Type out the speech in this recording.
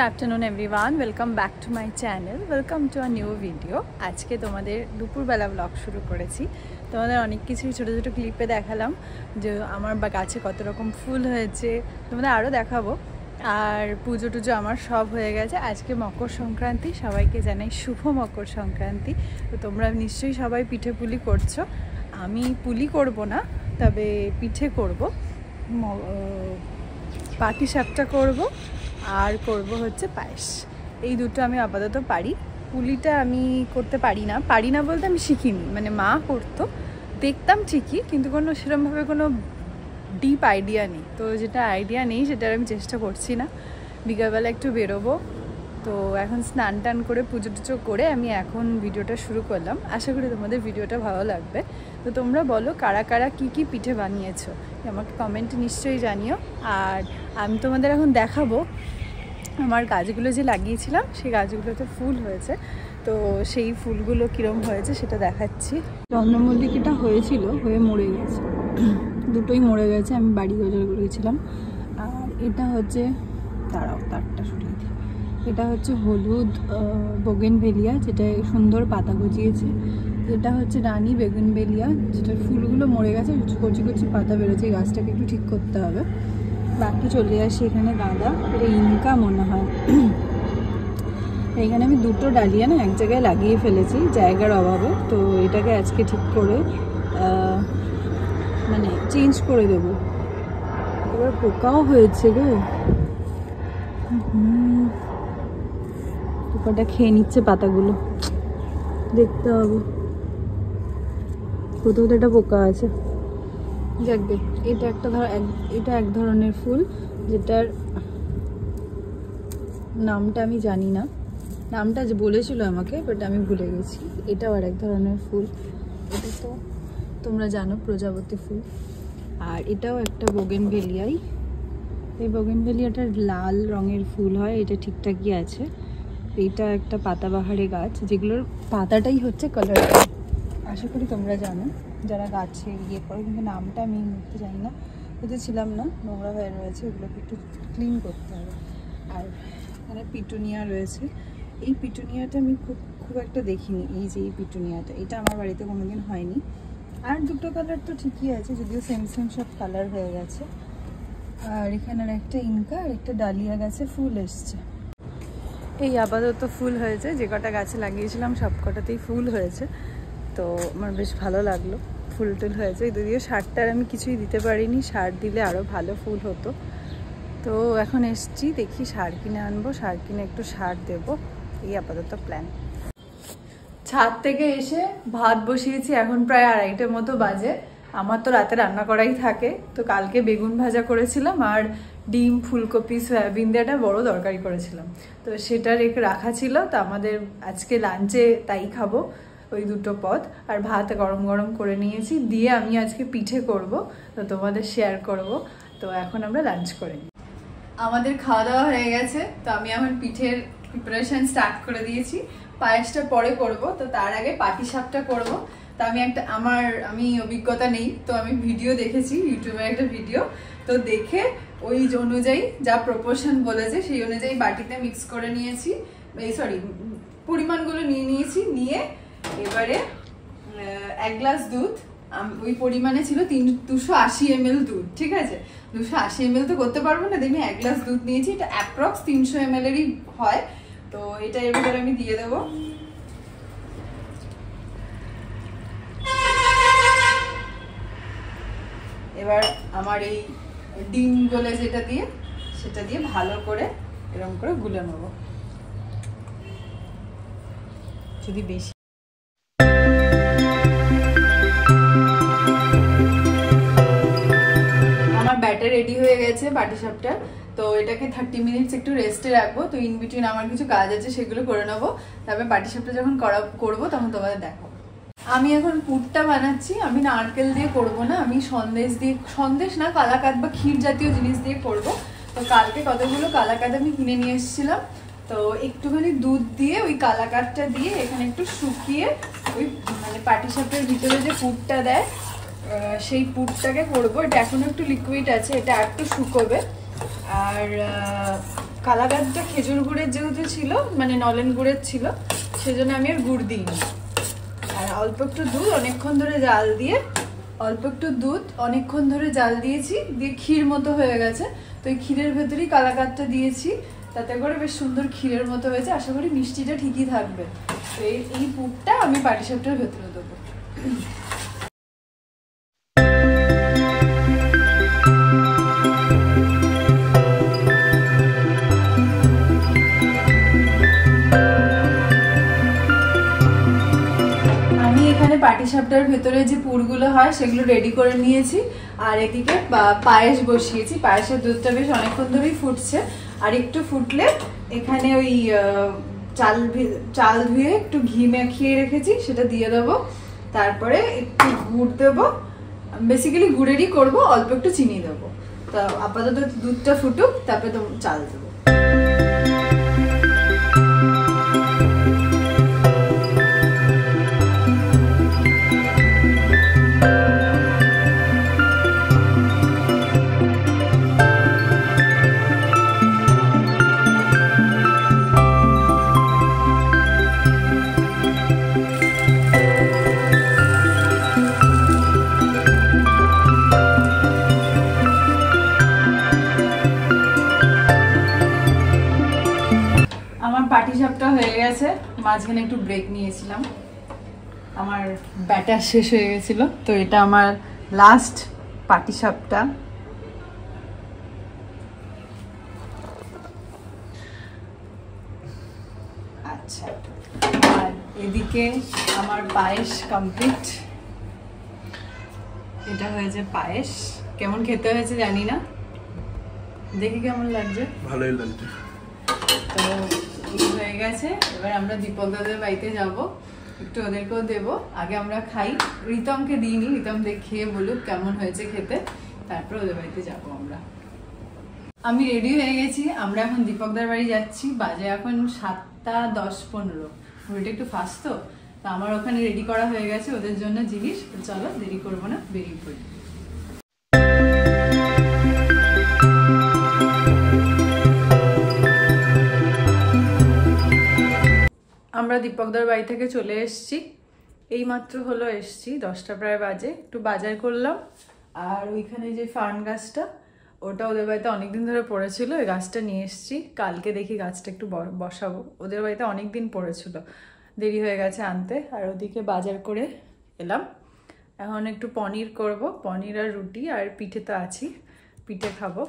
afternoon everyone, welcome back to my channel, welcome to a new video. আজকে তোমাদের দুপুরবেলা blog শুরু করেছি। তোমাদের অনেক কিছুই ছোট ছোট ক্লিপে দেখালাম যে আমার গাছে কত রকম ফুল হয়েছে, তোমাদের আরও দেখাবো। আর পুজো টুজো আমার সব হয়ে গেছে। আজকে মকর সংক্রান্তি, সবাইকে জানাই শুভ মকর সংক্রান্তি। তো তোমরা নিশ্চয়ই সবাই পিঠে পুলি করছো। আমি পুলি করব না, তবে পিঠে করব, পাটিসাপটা করব আর করব হচ্ছে পায়েস। এই দুটো আমি আপাতত পারি। পুলিটা আমি করতে পারি না বলতে আমি শিখিনি, মানে মা করতো, দেখতাম ঠিকই, কিন্তু কোনো সেরকমভাবে কোনো ডিপ আইডিয়া নেই। তো যেটা আইডিয়া নেই সেটার আমি চেষ্টা করছি না। বিকালবেলা একটু বেরোবো, তো এখন স্নান টান করে পুজো টুজো করে আমি এখন ভিডিওটা শুরু করলাম। আশা করি তোমাদের ভিডিওটা ভালো লাগবে। তো তোমরা বলো কারা কারা কী পিঠে বানিয়েছো, আমাকে কমেন্টে নিশ্চয়ই জানিও। আর আমি তোমাদের এখন দেখাবো আমার গাছগুলো যে লাগিয়েছিলাম, সেই গাছগুলোতে ফুল হয়েছে। তো সেই ফুলগুলো কীরকম হয়েছে সেটা দেখাচ্ছি। চন্দ্রমল্লিকাটা হয়েছিল, হয়ে মরে গেছে, দুটোই মরে গেছে। আমি বাড়ি বাজার করেছিলাম। আর এটা হচ্ছে, তারাও তারটা সরিয়ে দিই, এটা হচ্ছে হলুদ বোগেনভেলিয়া, যেটা সুন্দর পাতা গজিয়েছে। এটা হচ্ছে রানী বেগুনভেলিয়া, যেটার ফুলগুলো মরে গেছে, কচি কচি পাতা বেরোচ্ছে। গাছটাকে একটু ঠিক করতে হবে। বাকি চলে আসি এখানে গাঁদা, এটা ইনকা মনে হয়। এখানে আমি দুটো ডালিয়া না এক জায়গায় লাগিয়ে ফেলেছি জায়গার অভাবে। তো এটাকে আজকে ঠিক করে মানে চেঞ্জ করে দেবো। এবার পোকাও হয়েছে গো, পোকাটা খেয়ে নিচ্ছে পাতাগুলো, দেখতে হবে কোথাও তো একটা পোকা আছে। যাকবে, এটা এটা এক ধরনের ফুল, যেটার নামটা আমি জানি না, নামটা যে বলেছিল আমাকে, বাট আমি ভুলে গেছি। এটাও আর এক ধরনের ফুল, এটা তো তোমরা জানো প্রজাপতি ফুল। আর এটাও একটা বোগেনভেলিয়াই। এই বোগেনভেলিয়াটার লাল রঙের ফুল হয়, এটা ঠিকঠাকই আছে। এটা একটা পাতাবাহারে গাছ, যেগুলোর পাতাটাই হচ্ছে কালার। আশা করি তোমরা জানো যারা গাছে ইয়ে করে, কিন্তু নামটা আমি মুখতে জানি না, ওতে ছিলাম না, নোংরা হয়ে রয়েছে, ওগুলোকে একটু ক্লিন করতে হবে। আর এখানে পিটুনিয়া রয়েছে। এই পিটুনিয়াটা আমি খুব একটা দেখিনি, এই যে এই পিটুনিয়াটা, এটা আমার বাড়িতে কোনোদিন হয়নি। আর দুটো কালার তো ঠিকই আছে, যদিও সেম সব কালার হয়ে গেছে। আর এখানের একটা ইনকা আর একটা ডালিয়া গাছে ফুল এসছে। এই আপাতত ফুল হয়েছে, যে কটা গাছে লাগিয়েছিলাম সব কটাতেই ফুল হয়েছে। তো আমার বেশ ভালো লাগলো, ফুল টুল হয়েছে। যদিও সারটার আমি কিছুই দিতে পারিনি, সার দিলে আরও ভালো ফুল হতো। তো এখন এসছি, দেখি সার কিনে আনবো, সার কিনে একটু সার দেবো, এই আপাতত প্ল্যান। ছাদ থেকে এসে ভাত বসিয়েছি, এখন প্রায় 2:30টার মতো বাজে। আমার তো রাতে রান্না করাই থাকে। তো কালকে বেগুন ভাজা করেছিলাম, আর ডিম ফুলকপি সয়াবিন দিয়ে একটা বড় তরকারি করেছিলাম, তো সেটা রাখা ছিল। তো আমাদের আজকে লাঞ্চে তাই খাবো, ওই দুটো পদ। আর ভাত গরম গরম করে নিয়েছি, দিয়ে আমি আজকে পিঠে করব, তো তোমাদের শেয়ার করব। তো এখন আমরা লাঞ্চ করে নিই। আমাদের খাওয়া দাওয়া হয়ে গেছে, তো আমি এখন পিঠের প্রিপারেশন স্টার্ট করে দিয়েছি। পায়েসটা পরে করব, তো তার আগে পাটিসাপটা করব। তো আমি অভিজ্ঞতা নেই, তো আমি ভিডিও দেখেছি, ইউটিউবে একটা ভিডিও, তো দেখে ওই অনুযায়ী যা প্রপোর্শন বলেছে সেই অনুযায়ী বাটিতে মিক্স করে নিয়েছি, পরিমাণগুলো নিয়েছি। নিয়ে এবারে 1 গ্লাস দুধ, ওই পরিমাণে ছিল 280 ml দুধ, ঠিক আছে। 280 ml তো করতে পারবো না, দেখবি 1 গ্লাস দুধ নিয়েছি, এটা অ্যাপ্রক্স 300 ml এরই হয়। তো এটা এর ভিতরে আমি দিয়ে দেবো। এবার আমার এই ডিম গলে সেটা দিয়ে ভালো করে এরকম করে গুলে নেবো। যদি বেশি আমার ব্যাটার রেডি হয়ে গেছে পাটিসাপটা, তো এটাকে 30 মিনিটস একটু রেস্টে রাখবো। তো ইন বিটুইন আমার কিছু কাজ আছে, সেগুলো করে নেবো। তারপরে পাটিসাপটা যখন করবো তখন তোমাদের দেখাবো। আমি এখন পুরটা বানাচ্ছি। আমি নারকেল দিয়ে করব না, আমি সন্দেশ না, কালাকাঁদ বা ক্ষীর জাতীয় জিনিস দিয়ে করব। তো কালকে কতগুলো কালাকাঁদ আমি কিনে নিয়ে এসেছিলাম, তো একটুখানি দুধ দিয়ে ওই কালাকাঁদটা দিয়ে এখানে একটু শুকিয়ে ওই মানে পাটিসাপটার ভিতরে যে পুরটা দেয় সেই পুরটাকে করবো। এটা এখনো একটু লিকুইড আছে, এটা একটু শুকোবে। আর কালাকাঁদটা খেজুর গুড়ের যেহেতু ছিল, মানে নলেন গুড়ের ছিল, সেজন্য আমি আর গুড় দিইনি। আর অল্প একটু দুধ অনেকক্ষণ ধরে জাল দিয়ে, দিয়েছি, দিয়ে ক্ষীর মতো হয়ে গেছে। তো এই ক্ষীরের ভেতরেই কালাকাঁদটা দিয়েছি, তাতে করে বেশ সুন্দর ক্ষীরের মতো হয়েছে। আশা করি মিষ্টিটা ঠিকই থাকবে। তো এই পুরটা আমি পাটিসাপটার ভেতরে দেবো। পাটিসাপটার ভেতরে যে পুরগুলো হয় সেগুলো রেডি করে নিয়েছি। আর এদিকে পায়েস বসিয়েছি। পায়েসের দুধটা বেশ অনেকক্ষণ ধরেই ফুটছে। আর একটু ফুটলে এখানে ওই চাল ধুয়ে একটু ঘি মাখিয়ে রেখেছি, সেটা দিয়ে দেবো। তারপরে একটু গুড় দেবো, বেসিক্যালি গুড়েরই করবো, অল্প একটু চিনি দেবো। তো আপাতত দুধটা ফুটুক, তারপরে তো চাল দেবো। পাটিসাপটা হয়ে গেছে, মাঝখানে একটু ব্রেক নিয়েছিলাম, আমার ব্যাটার শেষ হয়ে গেছিল। তো এটা আমার লাস্ট পাটিসাপটা। আচ্ছা, আর এদিকে আমার পায়েস কমপ্লিট। এটা হয়েছে পায়েস। কেমন খেতে হয়েছে জানি না, দেখি কেমন লাগছে। ভালোই লাগছে। তো হয়ে গেছে, এবার আমরা দীপক দাদের বাড়িতে যাব, একটু ওদেরকেও দেবো। আগে আমরা খাই, রিতমকে দিইনি, রিতম খেয়ে বলুক কেমন হয়েছে খেতে, তারপর ওদের বাড়িতে যাবো আমরা। আমি রেডি হয়ে গেছি, আমরা এখন দীপকদার বাড়ি যাচ্ছি। বাজে এখন 7:10-15। ঘড়িটা একটু ফাস্ট, তো আমার ওখানে রেডি করা হয়ে গেছে ওদের জন্য জিনিস। তো চলো দেরি করবো না, বেরিয়ে পড়ি। আমরা দীপকদার বাড়ি থেকে চলে এসেছি, এইমাত্র হলো এসেছি, 10টা প্রায় বাজে। একটু বাজার করলাম। আর ওইখানে যে ফার্ন গাছটা, ওটা ওদের বাড়িতে অনেকদিন ধরে পড়েছিল, ওই গাছটা নিয়ে এসেছি। কালকে দেখি গাছটা একটু বসাবো, ওদের বাড়িতে অনেকদিন পড়েছিল, দেরি হয়ে গেছে আনতে। আর ওদিকে বাজার করে এলাম, এখন একটু পনির করব, পনির আর রুটি আর পিঠে তো আছি, পিঠে খাবো।